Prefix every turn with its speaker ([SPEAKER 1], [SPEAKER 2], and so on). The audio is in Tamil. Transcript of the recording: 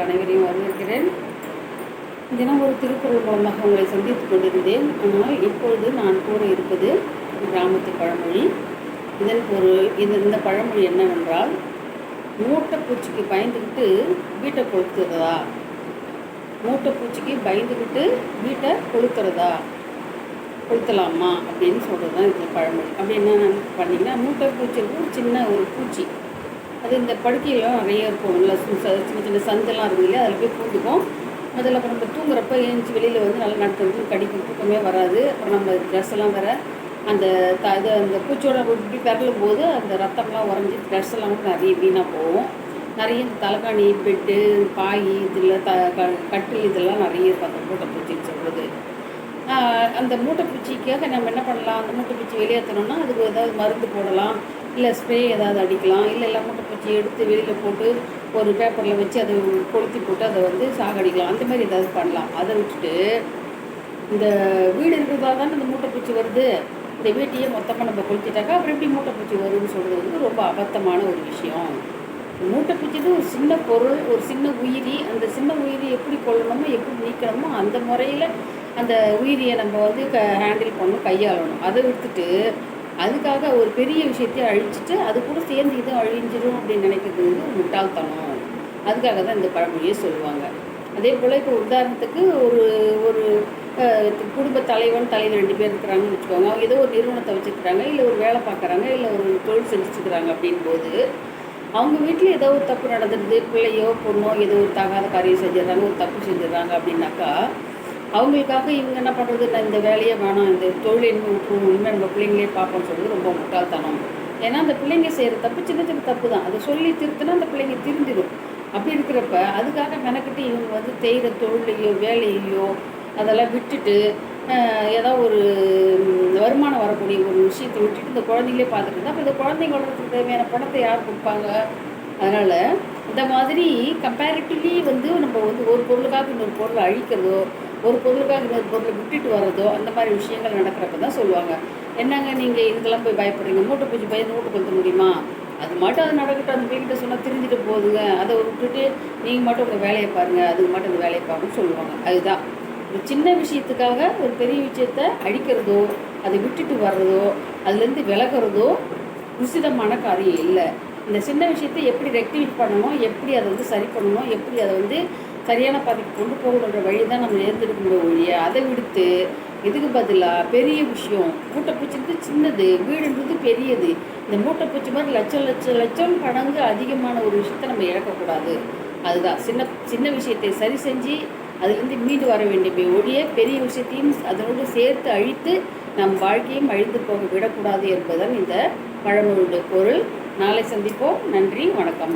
[SPEAKER 1] அனைவரையும் வரவேற்கிறேன். தினம் ஒரு திருக்குறள் மூலமாக உங்களை சந்தித்துக் கொண்டிருந்தேன். ஆனால் இப்பொழுது நான் கூற இருப்பது கிராமத்து பழமொழி. இந்த பழமொழி என்னவென்றால், மூட்டைப்பூச்சிக்கு பயந்துக்கிட்டு வீட்டை கொளுத்துறதா, மூட்டைப்பூச்சிக்கு பயந்துக்கிட்டு வீட்டை கொளுத்தலாமா அப்படின்னு சொல்கிறது தான் இந்த பழமொழி. அப்படி என்ன பண்ணிங்கன்னா, மூட்டைப்பூச்சி ஒரு சின்ன ஒரு பூச்சி, அது இந்த படுக்கையெல்லாம் நிறைய இருக்கும், நல்லா சின்ன சின்ன சந்தெல்லாம் இருக்குது இல்லையா, அதில் போய் பூந்துக்கும். முதல்ல அப்புறம் நம்ம தூங்குறப்ப ஏஞ்சி வெளியில் வந்து நல்லா நடத்துறது கடிக்கும், தூக்கமே வராது. அப்புறம் நம்ம ட்ரெஸ் எல்லாம் வேறு அந்த அந்த பூச்சியோட இப்படி பெறலும் போது அந்த ரத்தம்லாம் உறைஞ்சி ட்ரெஸ் எல்லாம் கூட நிறைய வீணாக போகும். நிறைய இந்த தலைகாணி, பெட்டு, பாய், இதில் கட்டில் இதெல்லாம் நிறைய இருக்கும் அந்த மூட்டைப்பூச்சின்னு சொல்கிறது. அந்த மூட்டைப்பூச்சிக்காக நம்ம என்ன பண்ணலாம், அந்த மூட்டைப்பூச்சி வெளியேற்றணும்னா அதுக்கு ஏதாவது மருந்து போடலாம், இல்லை ஸ்ப்ரே ஏதாவது அடிக்கலாம், இல்லை மூட்டைப்பூச்சி எடுத்து வெளியில் போட்டு ஒரு பேப்பரில் வச்சு அதை கொளுத்தி போட்டு அதை வந்து சாகடிக்கலாம். அந்த மாதிரி ஏதாவது பண்ணலாம். அதை விட்டுட்டு இந்த வீடு இருக்கிறதா தானே இந்த மூட்டைப்பூச்சி வருது, இந்த வீட்டையே மொத்தமாக நம்ம கொளுத்திட்டாக்கா அப்புறம் எப்படி மூட்டைப்பூச்சி வரும்னு சொல்கிறது வந்து ரொம்ப அபத்தமான ஒரு விஷயம். மூட்டைப்பூச்சிது ஒரு சின்ன பொருள், ஒரு சின்ன உயிரி. அந்த சின்ன உயிரி எப்படி கொள்ளணுமோ எப்படி நீக்கணுமோ அந்த முறையில் அந்த உயிரியை நம்ம வந்து ஹேண்டில் பண்ணணும், கையாளணும். அதை விட்டுட்டு அதுக்காக ஒரு பெரிய விஷயத்தையே அழிச்சிட்டு அது கூட சேர்ந்து இதுவும் அழிஞ்சிடும் அப்படின்னு நினைக்கிறது வந்து முட்டாள்தனம். அதுக்காக தான் இந்த பழமொழியை சொல்லுவாங்க. அதே போல் இப்போ உதாரணத்துக்கு ஒரு ஒரு குடும்ப தலைவன் தலைவர் 2 பேர் இருக்கிறாங்கன்னு வச்சுக்கோங்க. அவங்க ஏதோ ஒரு நிறுவனத்தை வச்சுருக்கிறாங்க, இல்லை ஒரு வேலை பார்க்குறாங்க, இல்லை ஒரு தொழில் செஞ்சுட்டுருக்குறாங்க. அப்படின்போது அவங்க வீட்டில் ஏதோ ஒரு தப்பு நடந்துடுது, பிள்ளையோ பொண்ணோ ஏதோ ஒரு தகாத காரியம் செஞ்சிடறாங்க, ஒரு தப்பு செஞ்சிடறாங்க அப்படின்னாக்கா அவங்களுக்காக இவங்க என்ன பண்ணுறது, நான் இந்த வேலையே வேணாம், இந்த தொழில் என்ன விட்டுருவோம், இனிமேல் நம்ம பிள்ளைங்களே பார்ப்போம்னு சொல்கிறது ரொம்ப முட்டாள்தனம். ஏன்னா அந்த பிள்ளைங்க செய்கிற தப்பு சின்ன சின்ன தப்பு தான், அதை சொல்லி திருத்தினா அந்த பிள்ளைங்க திருந்திடும். அப்படி இருக்கிறப்ப அதுக்காக மெனக்கிட்டு இவங்க வந்து செய்கிற தொழிலையோ வேலையோ அதெல்லாம் விட்டுட்டு ஏதோ ஒரு வருமானம் வரக்கூடிய ஒரு விஷயத்தை விட்டுட்டு இந்த குழந்தைங்களே பார்த்துட்டு இருந்தால் அப்போ இந்த குழந்தைங்க வளர்கிறதுக்கு தேவையான பணத்தை யார் கொடுப்பாங்க? அதனால் இந்த மாதிரி கம்பேரிட்டிவ்லி வந்து நம்ம வந்து ஒரு பொருளுக்காக இன்னொரு பொருளை அழிக்கிறதோ, ஒரு பொருளுக்காக இன்னொரு பொருளை விட்டுட்டு வர்றதோ, அந்த மாதிரி விஷயங்கள் நடக்கிறப்ப தான் சொல்லுவாங்க, என்னங்க நீங்கள் இதுக்கெல்லாம் போய் பயப்படுறீங்க, மூட்டைப்பூச்சி பயந்து மூட்டை கொளுத்த முடியுமா? அது மட்டும் அது நடக்கட்டும், அந்த பிள்ளைகிட்ட சொன்னால் தெரிஞ்சுட்டு போகுதுங்க, அதை விட்டுட்டு நீங்கள் மட்டும் உங்கள் வேலையை பாருங்கள், அதுக்கு மட்டும் அந்த வேலையை பாருங்கன்னு சொல்லுவாங்க. அதுதான் ஒரு சின்ன விஷயத்துக்காக ஒரு பெரிய விஷயத்தை அழிக்கிறதோ, அதை விட்டுட்டு வர்றதோ, அதுலேருந்து விலகிறதோ உசிதமான காரியம் இல்லை. இந்த சின்ன விஷயத்தை எப்படி ரெக்டிஃபை பண்ணணும், எப்படி அதை வந்து சரி பண்ணணும், எப்படி அதை வந்து சரியான பாதைக்கு கொண்டு போகணுன்ற வழி தான் நம்ம தேர்ந்தெடுக்கணும் ஒழிய அதை விடுத்து இதுக்கு பதிலாக பெரிய விஷயம், மூட்டைப்பூச்சின்றது சின்னது, வீடுன்றது பெரியது, இந்த மூட்டைப்பூச்சி மாதிரி லட்சம் மடங்கு அதிகமான ஒரு விஷயத்தை நம்ம இழக்கக்கூடாது. அதுதான் சின்ன விஷயத்தை சரி செஞ்சு அதுலேருந்து மீண்டு வர வேண்டிய ஒழிய பெரிய விஷயத்தையும் அதனோடு சேர்த்து அழித்து நம் வாழ்க்கையும் அழிந்து போக விடக்கூடாது என்பதுதான் இந்த பழமொழியுடைய பொருள். நாளை சந்திப்போம். நன்றி, வணக்கம்.